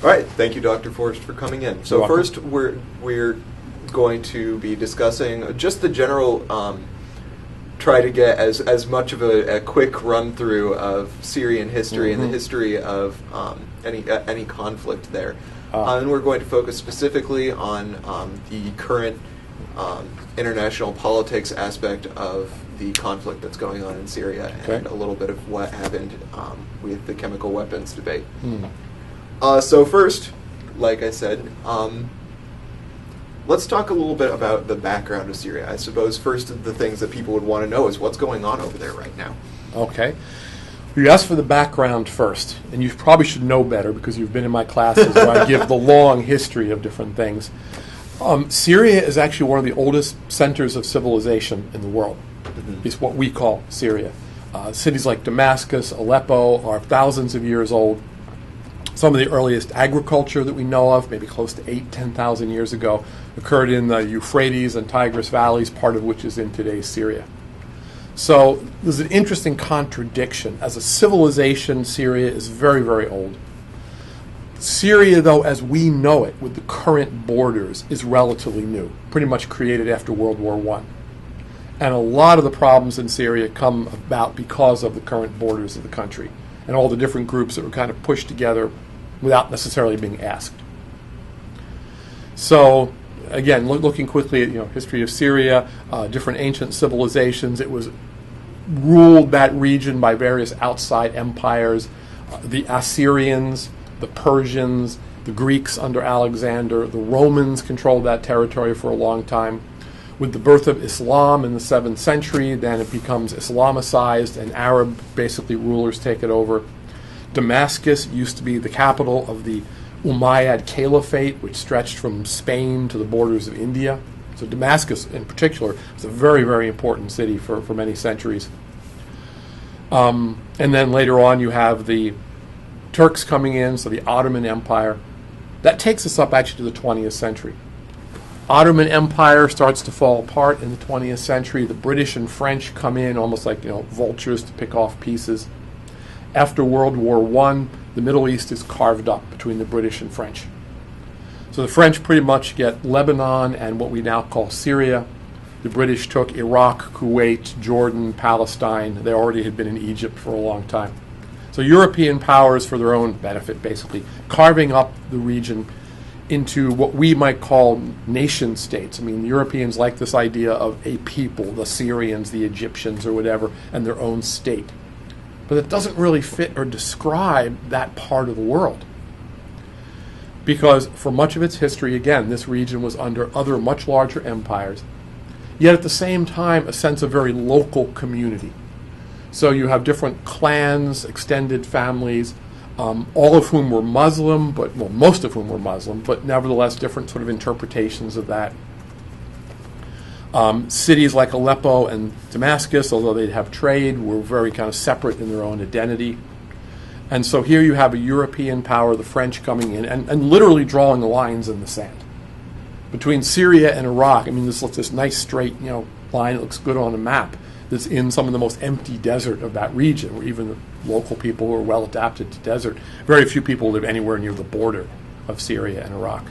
All right, thank you, Dr. Forrest, for coming in. So first, we're going to be discussing just the general, try to get as much of a quick run through of Syrian history and the history of any conflict there. And we're going to focus specifically on the current international politics aspect of the conflict that's going on in Syria and a little bit of what happened with the chemical weapons debate. So first, like I said, let's talk a little bit about the background of Syria. I suppose first of the things that people would want to know is what's going on over there right now. Okay. You asked for the background first, and you probably should know better because you've been in my classes where I give the long history of different things. Syria is actually one of the oldest centers of civilization in the world. It's what we call Syria. Cities like Damascus, Aleppo are thousands of years old. Some of the earliest agriculture that we know of, maybe close to 10,000 years ago, occurred in the Euphrates and Tigris valleys, part of which is in today's Syria. So there's an interesting contradiction. As a civilization, Syria is very, very old. Syria, though, as we know it, with the current borders, is relatively new, pretty much created after World War I. And a lot of the problems in Syria come about because of the current borders of the country and all the different groups that were kind of pushed together without necessarily being asked. So, again, looking quickly at history of Syria, different ancient civilizations, it was ruled that region by various outside empires. The Assyrians, the Persians, the Greeks under Alexander, the Romans controlled that territory for a long time. With the birth of Islam in the 7th century, then it becomes Islamicized and Arab, basically, rulers take it over. Damascus used to be the capital of the Umayyad Caliphate, which stretched from Spain to the borders of India. So Damascus, in particular, is a very, very important city for many centuries. And then later on, you have the Turks coming in, so the Ottoman Empire. That takes us up actually to the 20th century. Ottoman Empire starts to fall apart in the 20th century. The British and French come in almost like vultures to pick off pieces. After World War I, the Middle East is carved up between the British and French. So the French pretty much get Lebanon and what we now call Syria. The British took Iraq, Kuwait, Jordan, Palestine. They already had been in Egypt for a long time. So European powers, for their own benefit, basically, carving up the region into what we might call nation states. I mean, the Europeans like this idea of a people, the Syrians, the Egyptians, or whatever, and their own state. But it doesn't really fit or describe that part of the world. Because for much of its history, again, this region was under other much larger empires, yet at the same time a sense of very local community. So you have different clans, extended families, all of whom were Muslim, most of whom were Muslim, but nevertheless different sort of interpretations of that. Cities like Aleppo and Damascus, although they'd have trade, were very kind of separate in their own identity. And so here you have a European power, the French, coming in and literally drawing lines in the sand. Between Syria and Iraq, I mean, this nice straight line that looks good on a map that's in some of the most empty desert of that region, where even the local people who are well adapted to desert, very few people live anywhere near the border of Syria and Iraq.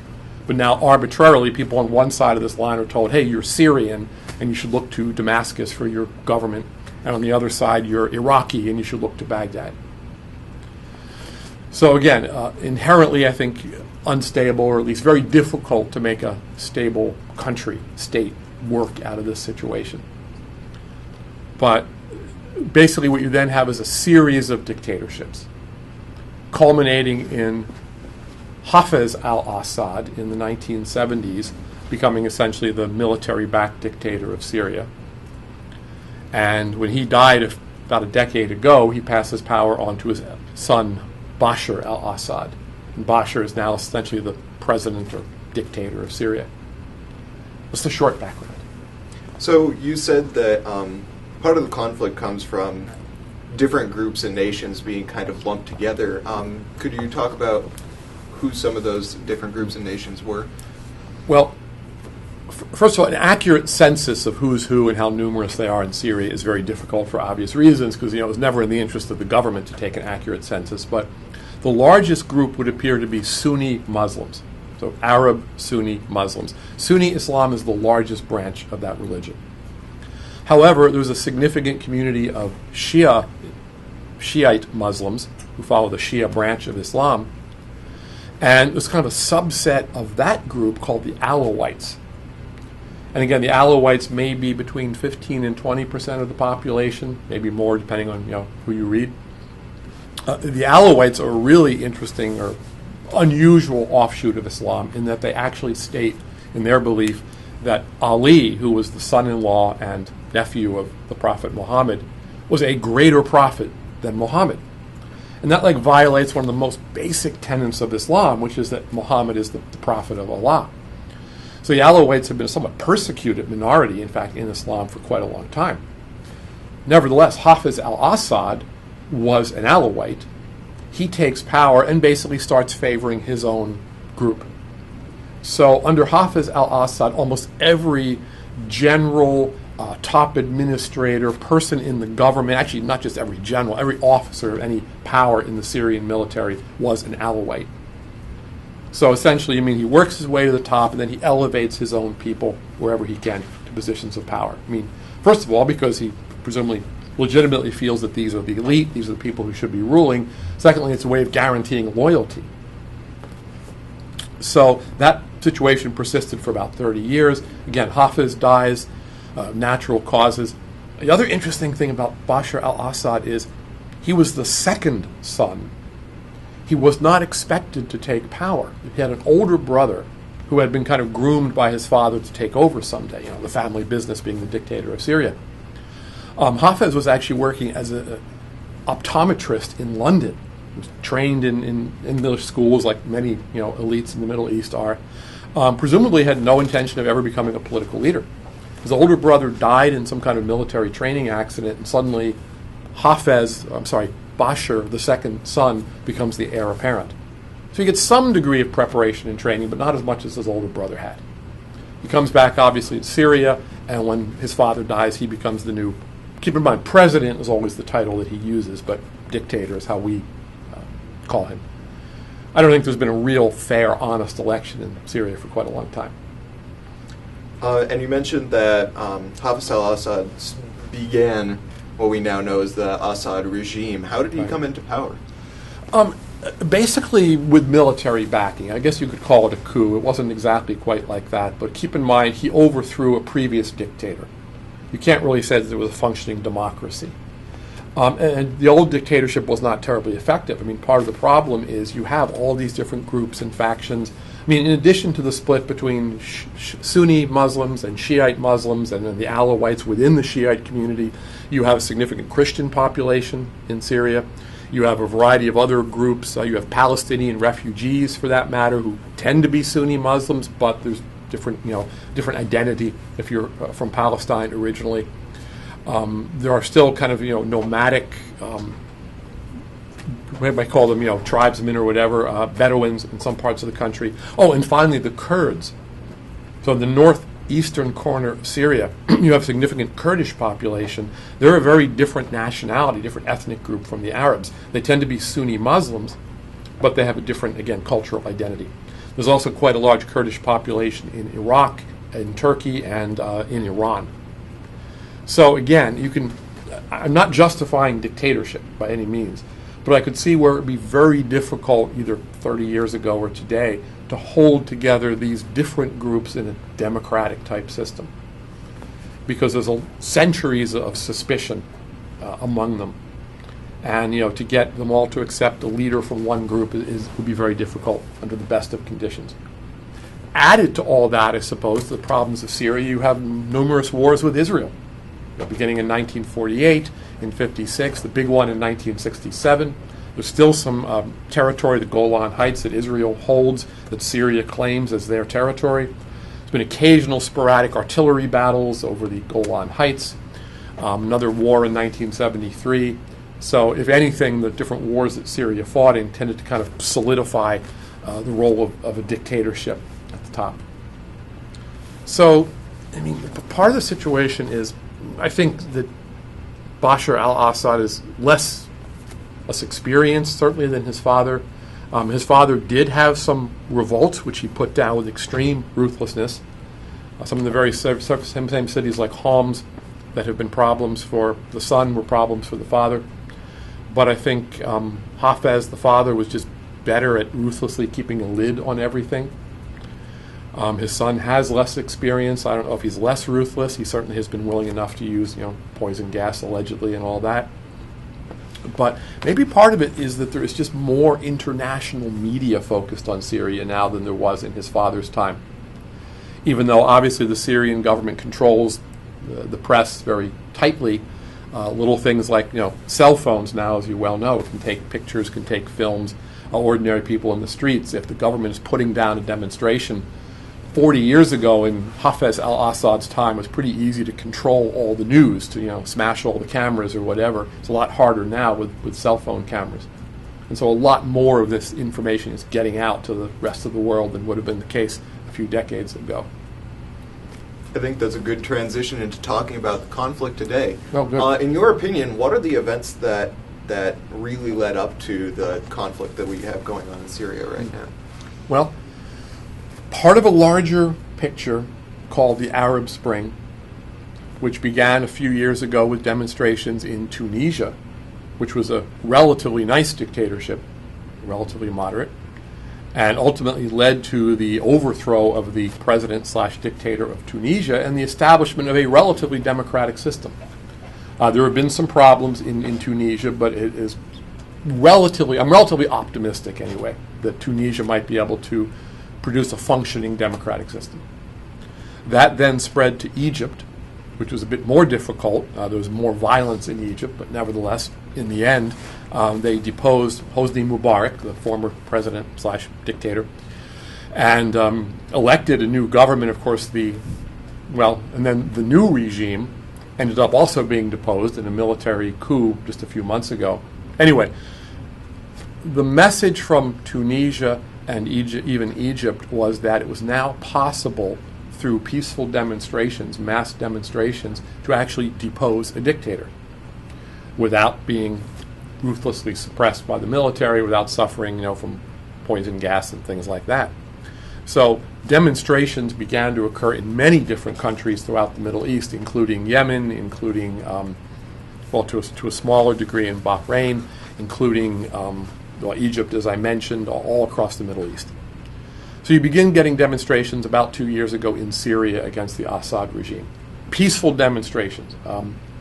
But now arbitrarily, people on one side of this line are told, hey, you're Syrian and you should look to Damascus for your government. And on the other side, you're Iraqi and you should look to Baghdad. So again, inherently, I think, unstable, or at least very difficult to make a stable country, state, work out of this situation. But basically what you then have is a series of dictatorships, culminating in Hafez al-Assad in the 1970s, becoming essentially the military-backed dictator of Syria. And when he died about a decade ago, he passes power on to his son, Bashar al-Assad. And Bashar is now essentially the president or dictator of Syria. That's the short background. So you said that part of the conflict comes from different groups and nations being kind of lumped together. Could you talk about who some of those different groups and nations were? Well, first of all, an accurate census of who's who and how numerous they are in Syria is very difficult for obvious reasons, because it was never in the interest of the government to take an accurate census. But The largest group would appear to be Sunni Muslims, so Arab Sunni Muslims. Sunni Islam is the largest branch of that religion. However, there's a significant community of Shiite Muslims who follow the Shia branch of Islam, and there's kind of a subset of that group called the Alawites. And again, the Alawites may be between 15 and 20% of the population, maybe more depending on who you read. The Alawites are a really interesting or unusual offshoot of Islam in that they actually state in their belief that Ali, who was the son-in-law and nephew of the Prophet Muhammad, was a greater prophet than Muhammad. And that violates one of the most basic tenets of Islam, which is that Muhammad is the prophet of Allah. So the Alawites have been a somewhat persecuted minority, in fact, in Islam for quite a long time. Nevertheless, Hafiz al-Assad was an Alawite. He takes power and basically starts favoring his own group. So under Hafiz al-Assad, almost every general, top administrator, person in the government, actually not just every general, every officer of any power in the Syrian military was an Alawite. So essentially, he works his way to the top and then he elevates his own people wherever he can to positions of power. First of all, because he presumably legitimately feels that these are the elite, these are the people who should be ruling. Secondly, it's a way of guaranteeing loyalty. So that situation persisted for about 30 years. Again, Hafiz dies, natural causes. The other interesting thing about Bashar al-Assad is he was the second son. He was not expected to take power. He had an older brother who had been kind of groomed by his father to take over someday, the family business being the dictator of Syria. Hafiz was actually working as an optometrist in London. He was trained in English schools like many elites in the Middle East are. Presumably had no intention of ever becoming a political leader. His older brother died in some kind of military training accident, and suddenly Bashar, the second son, becomes the heir apparent. So he gets some degree of preparation and training, but not as much as his older brother had. He comes back, obviously, to Syria, and when his father dies, he becomes the new, keep in mind, president is always the title that he uses, but dictator is how we call him. I don't think there's been a real, fair, honest election in Syria for quite a long time. And you mentioned that Hafiz al-Assad began what we now know as the Assad regime. How did he come into power? Basically with military backing. I guess you could call it a coup. It wasn't exactly quite like that, but keep in mind he overthrew a previous dictator. You can't really say that there was a functioning democracy. And the old dictatorship was not terribly effective. Part of the problem is you have all these different groups and factions. In addition to the split between Sunni Muslims and Shiite Muslims and then the Alawites within the Shiite community, you have a significant Christian population in Syria. You have a variety of other groups. You have Palestinian refugees, for that matter, who tend to be Sunni Muslims, but there's different identity if you're from Palestine originally. There are still kind of nomadic, we might call them tribesmen or whatever, Bedouins in some parts of the country. Oh, and finally the Kurds. So in the northeastern corner of Syria, you have a significant Kurdish population. They're a very different nationality, different ethnic group from the Arabs. They tend to be Sunni Muslims, but they have a different, again, cultural identity. There's also quite a large Kurdish population in Iraq, in Turkey, and in Iran. So again, I'm not justifying dictatorship by any means, but I could see where it would be very difficult, either 30 years ago or today, to hold together these different groups in a democratic type system. Because there's centuries of suspicion among them. And to get them all to accept a leader from one group would be very difficult under the best of conditions. Added to all that, I suppose, the problems of Syria, you have numerous wars with Israel. Beginning in 1948, in 56, the big one in 1967. There's still some territory, the Golan Heights, that Israel holds, that Syria claims as their territory. There's been occasional sporadic artillery battles over the Golan Heights. Another war in 1973. So if anything, the different wars that Syria fought in tended to kind of solidify the role of a dictatorship at the top. So, part of the situation is, I think that Bashar al-Assad is less experienced, certainly, than his father. His father did have some revolts, which he put down with extreme ruthlessness. Some of the very same cities like Homs that have been problems for the son were problems for the father. But I think Hafez, the father, was just better at ruthlessly keeping a lid on everything. His son has less experience. I don't know if he's less ruthless. He certainly has been willing enough to use, poison gas allegedly and all that. But maybe part of it is that there is just more international media focused on Syria now than there was in his father's time. Even though obviously the Syrian government controls the press very tightly, little things like cell phones now, as you well know, can take pictures, can take films. Ordinary people in the streets. If the government is putting down a demonstration, 40 years ago in Hafez al-Assad's time, it was pretty easy to control all the news, to smash all the cameras or whatever. It's a lot harder now with cell phone cameras. And so a lot more of this information is getting out to the rest of the world than would have been the case a few decades ago. I think that's a good transition into talking about the conflict today. Oh, good. In your opinion, what are the events that really led up to the conflict that we have going on in Syria right now? Well, part of a larger picture called the Arab Spring, which began a few years ago with demonstrations in Tunisia, which was a relatively nice dictatorship, relatively moderate, and ultimately led to the overthrow of the president/dictator of Tunisia and the establishment of a relatively democratic system. There have been some problems in Tunisia, but it is I'm relatively optimistic anyway, that Tunisia might be able to produce a functioning democratic system. That then spread to Egypt, which was a bit more difficult. There was more violence in Egypt, but nevertheless, in the end, they deposed Hosni Mubarak, the former president/dictator, and elected a new government. Of course, and then the new regime ended up also being deposed in a military coup just a few months ago. Anyway, the message from Tunisia and even Egypt was that it was now possible through peaceful demonstrations, mass demonstrations, to actually depose a dictator without being ruthlessly suppressed by the military, without suffering, from poison gas and things like that. So demonstrations began to occur in many different countries throughout the Middle East, including Yemen, including, to a smaller degree in Bahrain, including Egypt, as I mentioned, all across the Middle East. So you begin getting demonstrations about 2 years ago in Syria against the Assad regime. Peaceful demonstrations,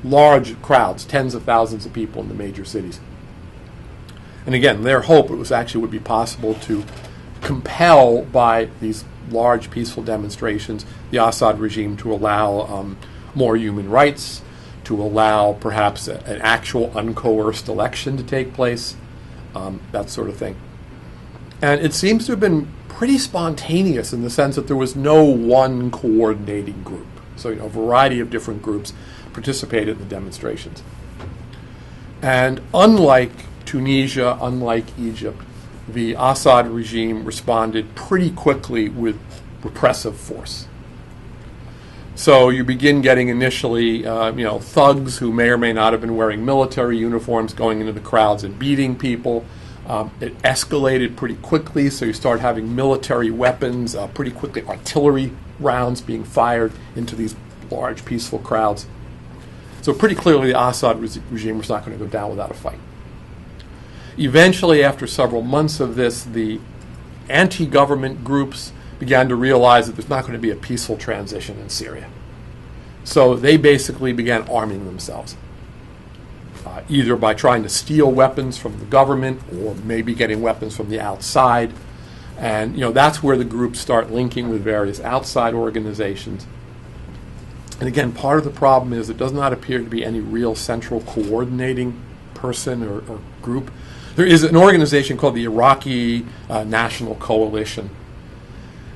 large crowds, tens of thousands of people in the major cities. And again, their hope would be possible to compel by these large peaceful demonstrations the Assad regime to allow more human rights, to allow perhaps an actual uncoerced election to take place, that sort of thing. And it seems to have been pretty spontaneous in the sense that there was no one coordinating group. So a variety of different groups participated in the demonstrations. And unlike Tunisia, unlike Egypt, the Assad regime responded pretty quickly with repressive force. So you begin getting initially, thugs who may or may not have been wearing military uniforms going into the crowds and beating people. It escalated pretty quickly, so you start having military weapons, pretty quickly artillery rounds being fired into these large peaceful crowds. So pretty clearly the Assad regime was not going to go down without a fight. Eventually, after several months of this, the anti-government groups began to realize that there's not going to be a peaceful transition in Syria. So they basically began arming themselves, either by trying to steal weapons from the government or maybe getting weapons from the outside. And that's where the groups start linking with various outside organizations. And again, part of the problem is there does not appear to be any real central coordinating person or group. There is an organization called the Iraqi National Coalition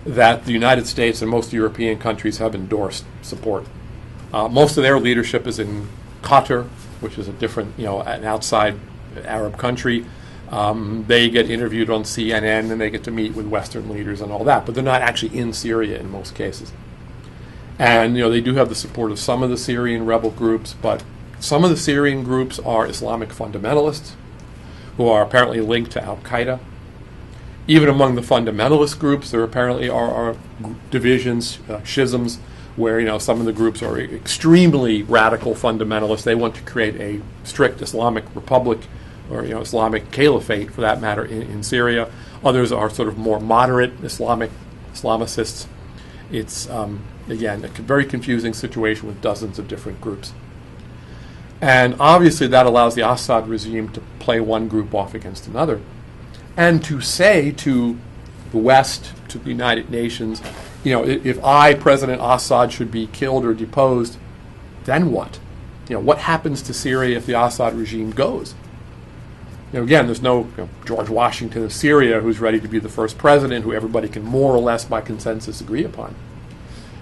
that the United States and most European countries have endorsed support. Most of their leadership is in Qatar, which is a different, an outside Arab country. They get interviewed on CNN and they get to meet with Western leaders and all that, but they're not actually in Syria in most cases. And they do have the support of some of the Syrian rebel groups, but some of the Syrian groups are Islamic fundamentalists who are apparently linked to Al-Qaeda. Even among the fundamentalist groups, there apparently are divisions, schisms, where some of the groups are extremely radical fundamentalists. They want to create a strict Islamic republic, or Islamic caliphate for that matter, in Syria. Others are sort of more moderate Islamicists. It's again a very confusing situation with dozens of different groups. And obviously that allows the Assad regime to play one group off against another, and to say to the West, to the United Nations, if President Assad, should be killed or deposed, then what? What happens to Syria if the Assad regime goes? Again, there's no George Washington of Syria who's ready to be the first president, who everybody can more or less by consensus agree upon.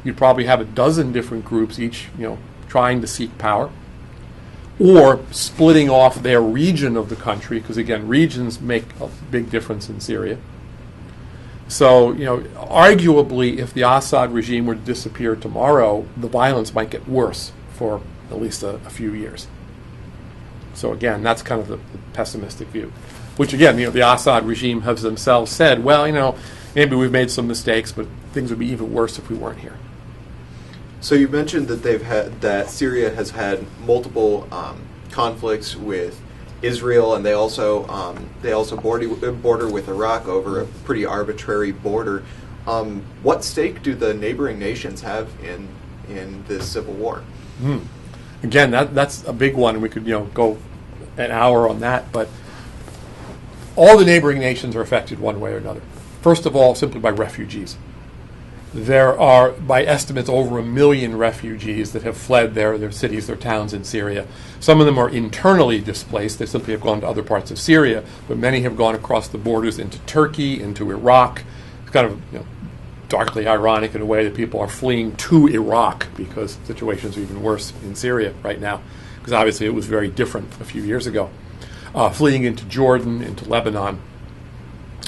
You'd probably have a dozen different groups, each trying to seek power, or splitting off their region of the country, because again, regions make a big difference in Syria. So, arguably, if the Assad regime were to disappear tomorrow, the violence might get worse for at least a few years. So again, that's kind of the pessimistic view, which again, the Assad regime has themselves said, well, maybe we've made some mistakes, but things would be even worse if we weren't here. So you mentioned that Syria has had multiple conflicts with Israel, and they also border with Iraq over a pretty arbitrary border. What stake do the neighboring nations have in this civil war? Again, that's a big one. We could go an hour on that, but all the neighboring nations are affected one way or another. First of all, simply by refugees. There are, by estimates, over 1 million refugees that have fled their cities, their towns in Syria. Some of them are internally displaced. They simply have gone to other parts of Syria, but many have gone across the borders into Turkey, into Iraq. It's kind of darkly ironic in a way that people are fleeing to Iraq because situations are even worse in Syria right now, because obviously it was very different a few years ago. Fleeing into Jordan, into Lebanon.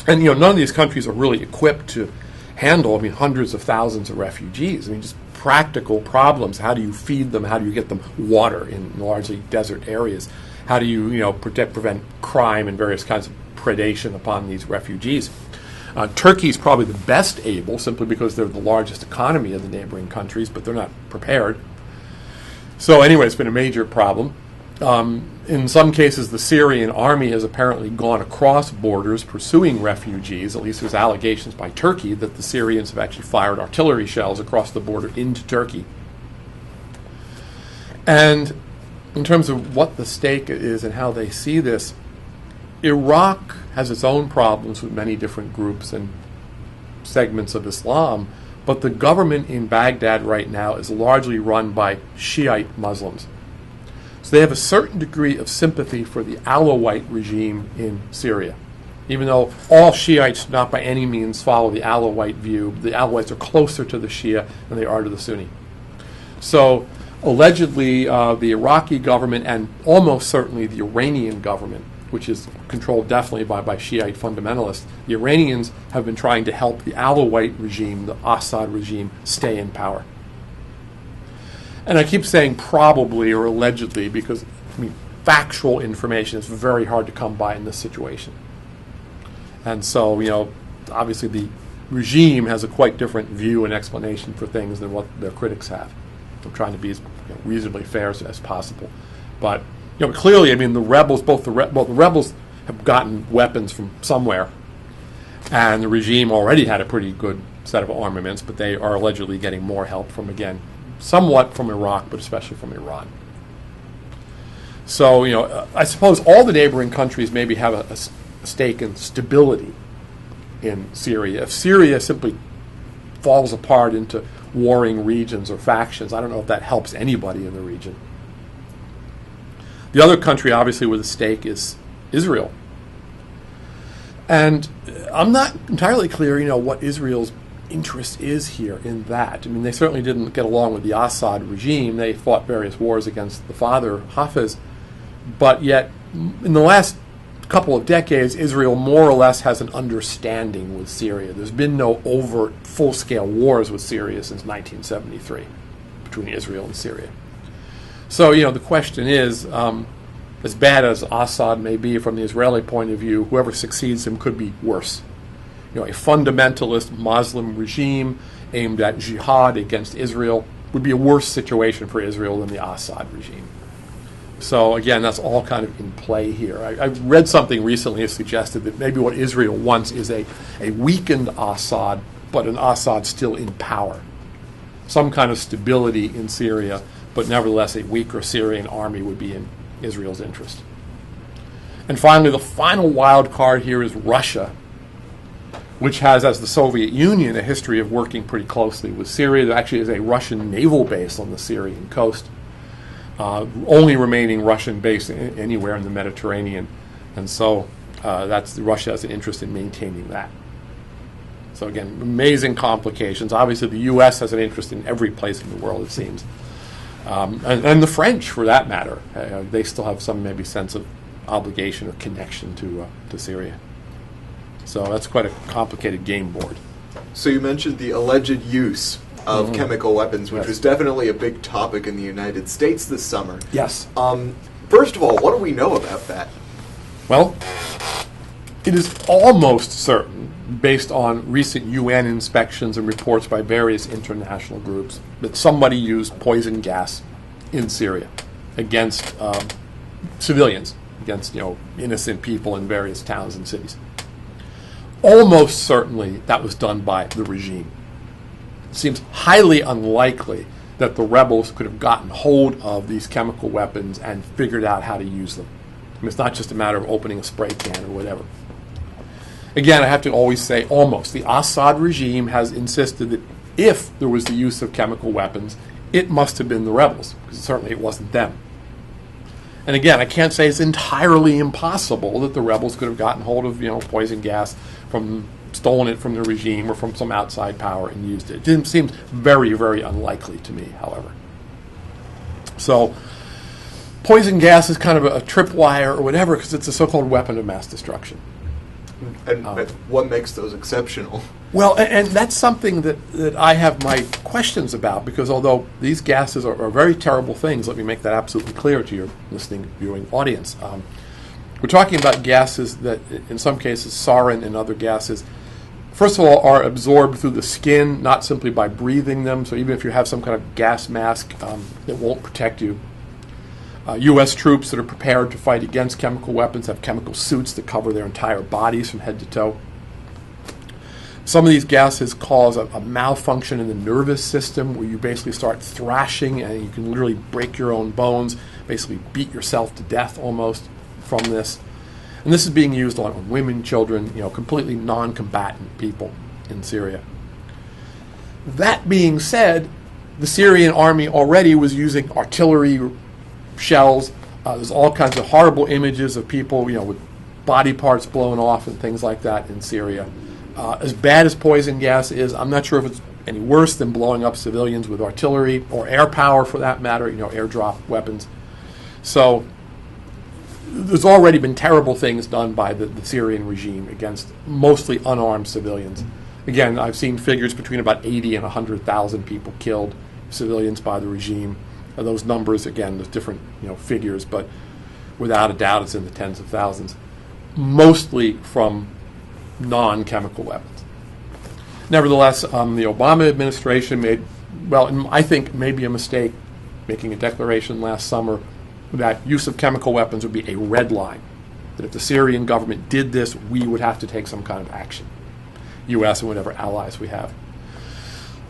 And none of these countries are really equipped to handle, hundreds of thousands of refugees. Just practical problems. How do you feed them? How do you get them water in largely desert areas? How do you, prevent crime and various kinds of predation upon these refugees? Turkey is probably the best able, simply because they're the largest economy of the neighboring countries, but they're not prepared. So anyway, it's been a major problem. In some cases, the Syrian army has apparently gone across borders pursuing refugees. At least there's allegations by Turkey that the Syrians have actually fired artillery shells across the border into Turkey. And in terms of what the stake is and how they see this, Iraq has its own problems with many different groups and segments of Islam, but the government in Baghdad right now is largely run by Shiite Muslims. So they have a certain degree of sympathy for the Alawite regime in Syria. Even though all Shiites do not by any means follow the Alawite view, the Alawites are closer to the Shia than they are to the Sunni. So allegedly the Iraqi government, and almost certainly the Iranian government, which is controlled definitely by Shiite fundamentalists, the Iranians have been trying to help the Alawite regime, the Assad regime, stay in power. And I keep saying probably or allegedly because factual information is very hard to come by in this situation. And so, obviously the regime has a quite different view and explanation for things than what their critics have. I'm trying to be as reasonably fair as possible. But clearly, the rebels, both the rebels have gotten weapons from somewhere, and the regime already had a pretty good set of armaments, but they are allegedly getting more help from, again, somewhat from Iraq, but especially from Iran. So, I suppose all the neighboring countries maybe have a stake in stability in Syria. If Syria simply falls apart into warring regions or factions, I don't know if that helps anybody in the region. The other country, obviously, with a stake is Israel. And I'm not entirely clear, what Israel's interest is here in that. They certainly didn't get along with the Assad regime. They fought various wars against the father, Hafez. But yet, in the last couple of decades, Israel more or less has an understanding with Syria. There's been no overt, full-scale wars with Syria since 1973 between Israel and Syria. So, the question is, as bad as Assad may be from the Israeli point of view, whoever succeeds him could be worse. a fundamentalist Muslim regime aimed at jihad against Israel would be a worse situation for Israel than the Assad regime. So again, that's all kind of in play here. I read something recently that suggested that maybe what Israel wants is a weakened Assad, but an Assad still in power. Some kind of stability in Syria, but nevertheless a weaker Syrian army would be in Israel's interest. And finally, the final wild card here is Russia, which has, as the Soviet Union, a history of working pretty closely with Syria. There actually is a Russian naval base on the Syrian coast, only remaining Russian base anywhere in the Mediterranean. And so Russia has an interest in maintaining that. So again, amazing complications. Obviously, the U.S. has an interest in every place in the world, it seems. And the French, for that matter. They still have some maybe sense of obligation or connection to Syria. So that's quite a complicated game board. So you mentioned the alleged use of chemical weapons, which was definitely a big topic in the United States this summer. Yes. First of all, what do we know about that? Well, it is almost certain, based on recent UN inspections and reports by various international groups, that somebody used poison gas in Syria against civilians, against innocent people in various towns and cities. Almost certainly that was done by the regime. It seems highly unlikely that the rebels could have gotten hold of these chemical weapons and figured out how to use them. I mean, it's not just a matter of opening a spray can or whatever. Again, I have to always say almost. The Assad regime has insisted that if there was the use of chemical weapons, it must have been the rebels, because certainly it wasn't them. And again, I can't say it's entirely impossible that the rebels could have gotten hold of, poison gas, stolen it from the regime or from some outside power and used it. It seems very, very unlikely to me, however. So, poison gas is kind of a tripwire or whatever, because it's a so-called weapon of mass destruction. And what makes those exceptional? Well, and that's something that I have my questions about, because although these gases are very terrible things, let me make that absolutely clear to your listening, viewing audience. We're talking about gases that, in some cases, sarin and other gases, first of all, are absorbed through the skin, not simply by breathing them. So even if you have some kind of gas mask, it won't protect you. U.S. troops that are prepared to fight against chemical weapons have chemical suits that cover their entire bodies from head to toe. Some of these gases cause a malfunction in the nervous system where you basically start thrashing and you can literally break your own bones, basically beat yourself to death almost from this. And this is being used on women, children, completely non-combatant people in Syria. That being said, the Syrian army already was using artillery shells. There's all kinds of horrible images of people, with body parts blown off and things like that in Syria. As bad as poison gas is, I'm not sure if it's any worse than blowing up civilians with artillery or air power, for that matter, airdrop weapons. So there's already been terrible things done by the Syrian regime against mostly unarmed civilians. Again, I've seen figures between about 80 and 100,000 people killed, civilians, by the regime. Those numbers, again, there's different figures, but without a doubt it's in the tens of thousands, mostly from non-chemical weapons. Nevertheless, the Obama administration made, I think maybe a mistake making a declaration last summer that use of chemical weapons would be a red line, that if the Syrian government did this, we would have to take some kind of action, U.S. and whatever allies we have.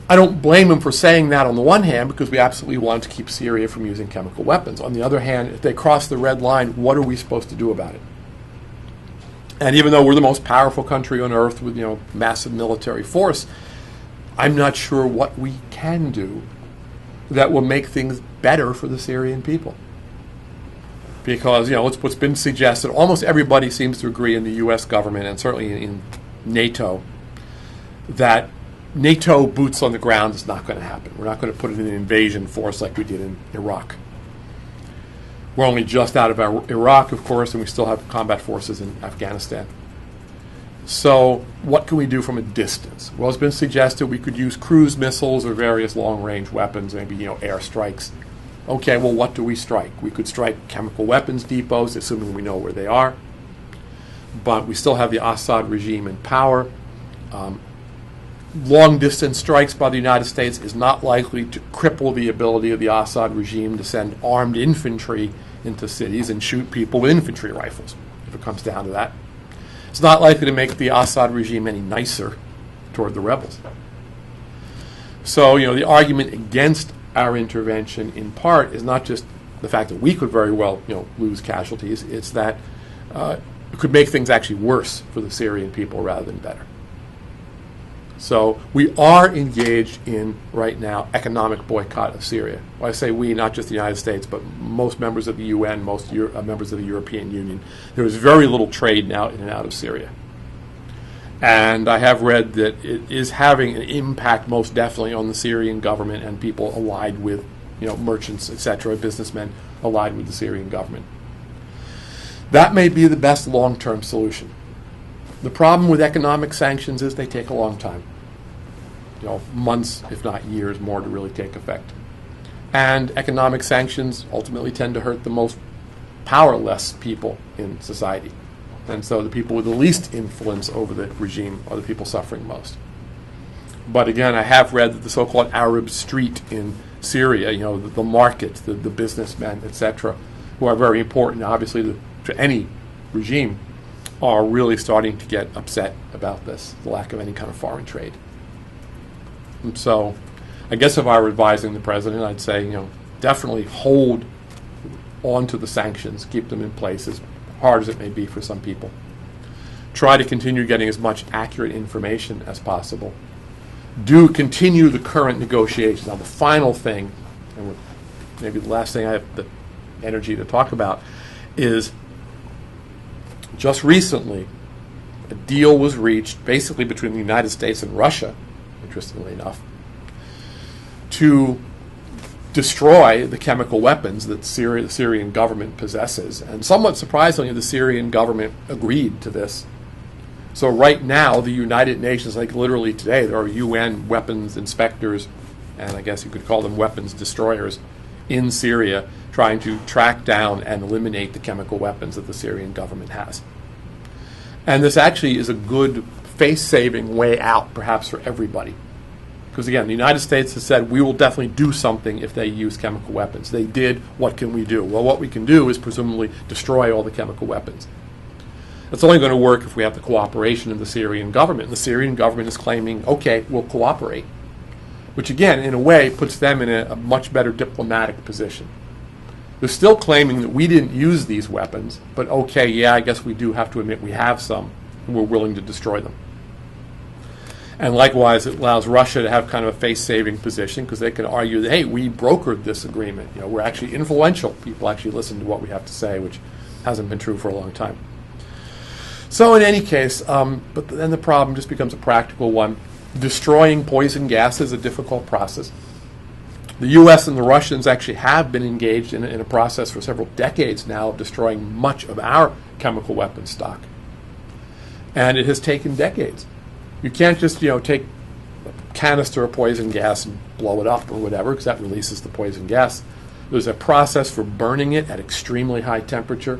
I don't blame them for saying that on the one hand, because we absolutely want to keep Syria from using chemical weapons. On the other hand, if they cross the red line, what are we supposed to do about it? And even though we're the most powerful country on earth with massive military force, I'm not sure what we can do that will make things better for the Syrian people. Because what's been suggested, almost everybody seems to agree in the U.S. government and certainly in NATO, that NATO boots on the ground is not going to happen. We're not going to put in an invasion force like we did in Iraq. We're only just out of Iraq, of course, and we still have combat forces in Afghanistan. So what can we do from a distance? Well, it's been suggested we could use cruise missiles or various long-range weapons, maybe air strikes. Okay, well, what do we strike? We could strike chemical weapons depots, assuming we know where they are. But we still have the Assad regime in power. Long-distance strikes by the United States is not likely to cripple the ability of the Assad regime to send armed infantry into cities and shoot people with infantry rifles, if it comes down to that. It's not likely to make the Assad regime any nicer toward the rebels. So, the argument against our intervention, in part, is not just the fact that we could very well, lose casualties. It's that it could make things actually worse for the Syrian people rather than better. So we are engaged in, right now, economic boycott of Syria. Well, I say we, not just the United States, but most members of the UN, most members of the European Union. There is very little trade now in and out of Syria. And I have read that it is having an impact, most definitely, on the Syrian government and people allied with, merchants, etc., businessmen allied with the Syrian government. That may be the best long-term solution. The problem with economic sanctions is they take a long time. Months, if not years, more to really take effect. And economic sanctions ultimately tend to hurt the most powerless people in society. And so the people with the least influence over the regime are the people suffering most. But again, I have read that the so-called Arab street in Syria, the market, the businessmen, etc., who are very important, obviously, to any regime, are really starting to get upset about this, the lack of any kind of foreign trade. And so I guess if I were advising the president, I'd say, definitely hold on to the sanctions, keep them in place as hard as it may be for some people. Try to continue getting as much accurate information as possible. Do continue the current negotiations. Now, the final thing, and maybe the last thing I have the energy to talk about, is just recently a deal was reached basically between the United States and Russia, interestingly enough, to destroy the chemical weapons that the Syrian government possesses. And somewhat surprisingly, the Syrian government agreed to this. So right now, the United Nations, like literally today, there are UN weapons inspectors, and I guess you could call them weapons destroyers, in Syria trying to track down and eliminate the chemical weapons that the Syrian government has. And this actually is a good face-saving way out, perhaps, for everybody. Because again, the United States has said, we will definitely do something if they use chemical weapons. They did. What can we do? Well, what we can do is presumably destroy all the chemical weapons. That's only going to work if we have the cooperation of the Syrian government. And the Syrian government is claiming, okay, we'll cooperate. Which again, in a way, puts them in a much better diplomatic position. They're still claiming that we didn't use these weapons, but okay, yeah, I guess we do have to admit we have some, and we're willing to destroy them. And likewise, it allows Russia to have kind of a face-saving position because they can argue that, hey, we brokered this agreement. We're actually influential. People actually listen to what we have to say, which hasn't been true for a long time. So in any case, but then the problem just becomes a practical one. Destroying poison gas is a difficult process. The U.S. and the Russians actually have been engaged in a process for several decades now of destroying much of our chemical weapons stock. And it has taken decades. You can't just, take a canister of poison gas and blow it up or whatever, because that releases the poison gas. There's a process for burning it at extremely high temperature.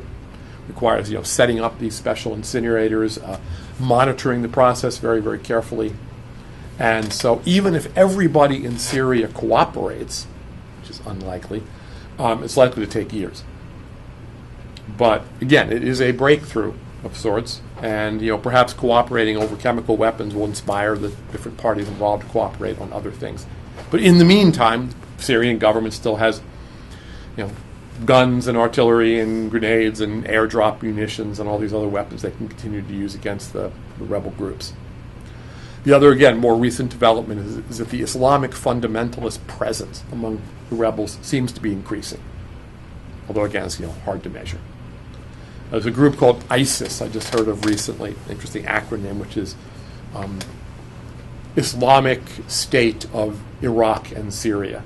Requires, setting up these special incinerators, monitoring the process very, very carefully. And so even if everybody in Syria cooperates, which is unlikely, it's likely to take years. But again, it is a breakthrough of sorts, and perhaps cooperating over chemical weapons will inspire the different parties involved to cooperate on other things. But in the meantime, the Syrian government still has, guns and artillery and grenades and airdrop munitions and all these other weapons they can continue to use against the rebel groups. The other, again, more recent development is that the Islamic fundamentalist presence among the rebels seems to be increasing. Although, again, it's hard to measure. There's a group called ISIS I just heard of recently, interesting acronym, which is Islamic State of Iraq and Syria.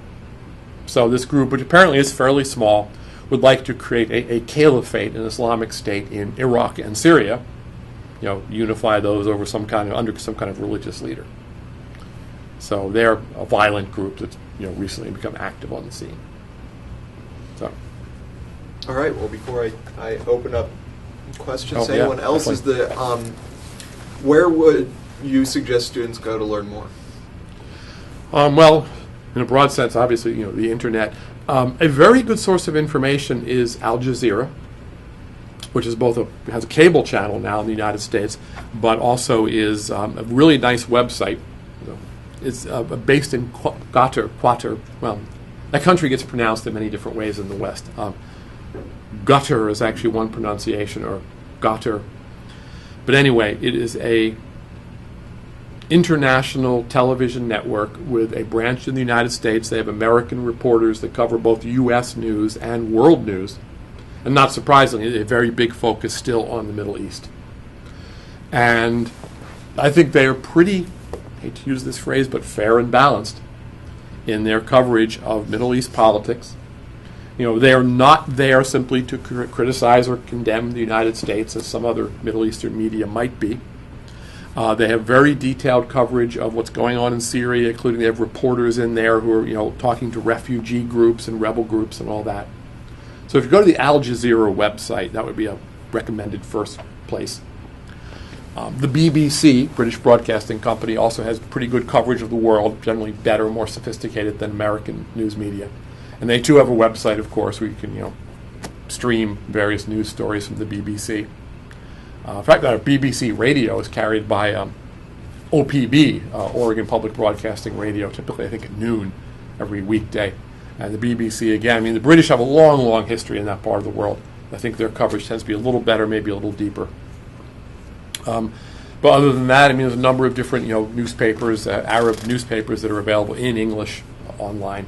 So this group, which apparently is fairly small, would like to create a caliphate, an Islamic state in Iraq and Syria, unify those over under some kind of religious leader. So they're a violent group that's recently become active on the scene. So. All right. Well, before I open up questions to anyone else, definitely. where would you suggest students go to learn more? Well, in a broad sense, obviously, the internet. A very good source of information is Al Jazeera, which is has a cable channel now in the United States, but also is a really nice website. It's based in Qatar. Well, that country gets pronounced in many different ways in the West. Gutter is actually one pronunciation, or Qatar. But anyway, it is a international television network with a branch in the United States. They have American reporters that cover both U.S. news and world news. And not surprisingly, a very big focus still on the Middle East. And I think they are pretty, I hate to use this phrase, but fair and balanced in their coverage of Middle East politics. They are not there simply to criticize or condemn the United States, as some other Middle Eastern media might be. They have very detailed coverage of what's going on in Syria, including they have reporters in there who are, talking to refugee groups and rebel groups and all that. So if you go to the Al Jazeera website, that would be a recommended first place. The BBC, British Broadcasting Company, also has pretty good coverage of the world, generally better, more sophisticated than American news media. And they too have a website, of course, where you can, stream various news stories from the BBC. In fact, our BBC radio is carried by OPB, Oregon Public Broadcasting Radio, typically I think at noon every weekday. And the BBC, again, the British have a long, long history in that part of the world. I think their coverage tends to be a little better, maybe a little deeper. But other than that, there's a number of different, newspapers, Arab newspapers that are available in English online.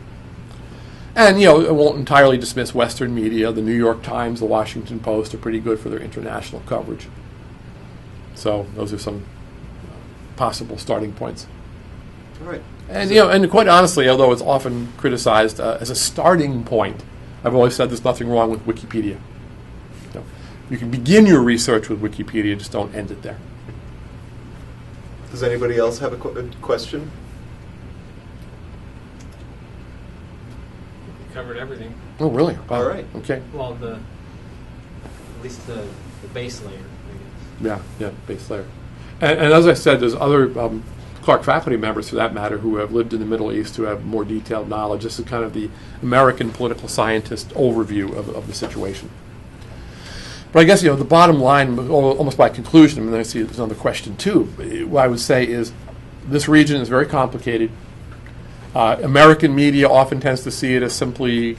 And, it won't entirely dismiss Western media. The New York Times, the Washington Post are pretty good for their international coverage. So those are some possible starting points. All right. And, and quite honestly, although it's often criticized as a starting point, I've always said there's nothing wrong with Wikipedia. You can begin your research with Wikipedia, just don't end it there. Does anybody else have a question? Covered everything. Oh, really? All right. Okay. Well, at least the base layer, I guess. Yeah, base layer. And as I said, there's other Clark faculty members, for that matter, who have lived in the Middle East, who have more detailed knowledge. This is kind of the American political scientist overview of the situation. But I guess, the bottom line, almost by conclusion, and then I see there's another question too, what I would say is this region is very complicated. American media often tends to see it as simply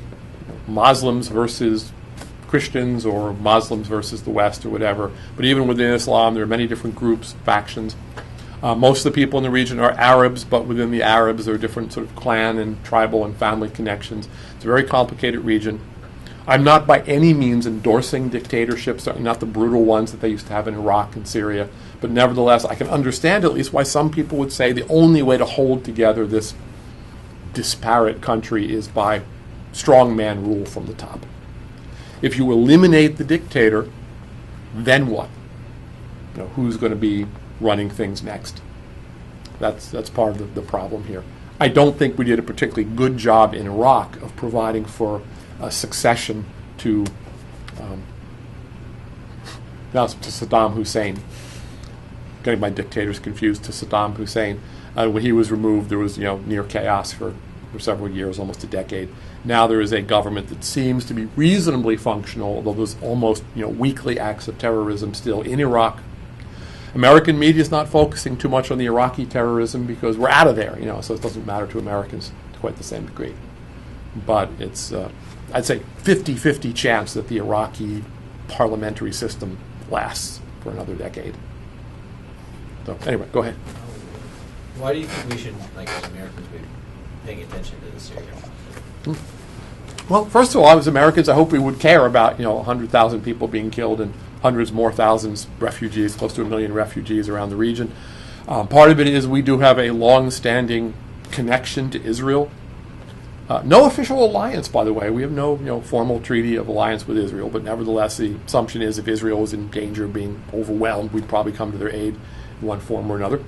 Muslims versus Christians, or Muslims versus the West, or whatever. But even within Islam, there are many different groups, factions. Most of the people in the region are Arabs, but within the Arabs there are different sort of clan and tribal and family connections. It's a very complicated region. I'm not by any means endorsing dictatorships, certainly not the brutal ones that they used to have in Iraq and Syria, but nevertheless I can understand at least why some people would say the only way to hold together this disparate country is by strongman rule from the top. If you eliminate the dictator, then what? Who's going to be running things next? That's part of the problem here. I don't think we did a particularly good job in Iraq of providing for a succession to Saddam Hussein. Getting my dictators confused, to Saddam Hussein. When he was removed, there was near chaos for several years, almost a decade. Now there is a government that seems to be reasonably functional, although there's almost weekly acts of terrorism still in Iraq. American media is not focusing too much on the Iraqi terrorism because we're out of there, so it doesn't matter to Americans to quite the same degree. But it's, I'd say, 50-50 chance that the Iraqi parliamentary system lasts for another decade. So anyway, go ahead. Why do you think we should, as Americans, be paying attention to the Syria? Well, first of all, as Americans, I hope we would care about 100,000 people being killed and hundreds more thousands refugees, close to 1 million refugees around the region. Part of it is we do have a long-standing connection to Israel. No official alliance, by the way. We have no formal treaty of alliance with Israel, but nevertheless, the assumption is if Israel was in danger of being overwhelmed, we'd probably come to their aid in one form or another.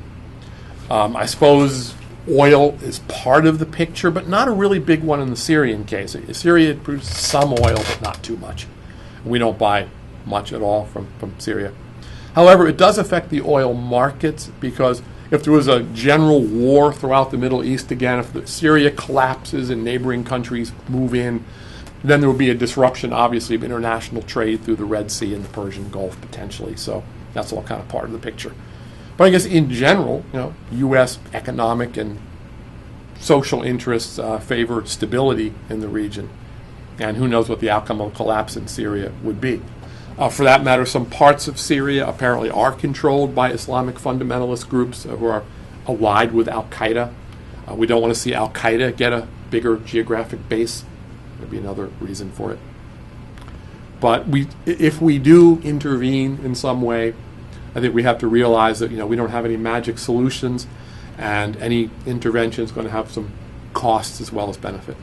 I suppose oil is part of the picture, but not a really big one in the Syrian case. Syria produces some oil, but not too much. We don't buy much at all from Syria. However, it does affect the oil markets because if there was a general war throughout the Middle East again, if Syria collapses and neighboring countries move in, then there would be a disruption, obviously, of international trade through the Red Sea and the Persian Gulf potentially. So that's all kind of part of the picture. But I guess in general, U.S. economic and social interests favor stability in the region. And who knows what the outcome of a collapse in Syria would be. For that matter, some parts of Syria apparently are controlled by Islamic fundamentalist groups who are allied with al-Qaeda. We don't want to see al-Qaeda get a bigger geographic base. There'd be another reason for it. But if we do intervene in some way, I think we have to realize that we don't have any magic solutions, and any intervention is going to have some costs as well as benefit.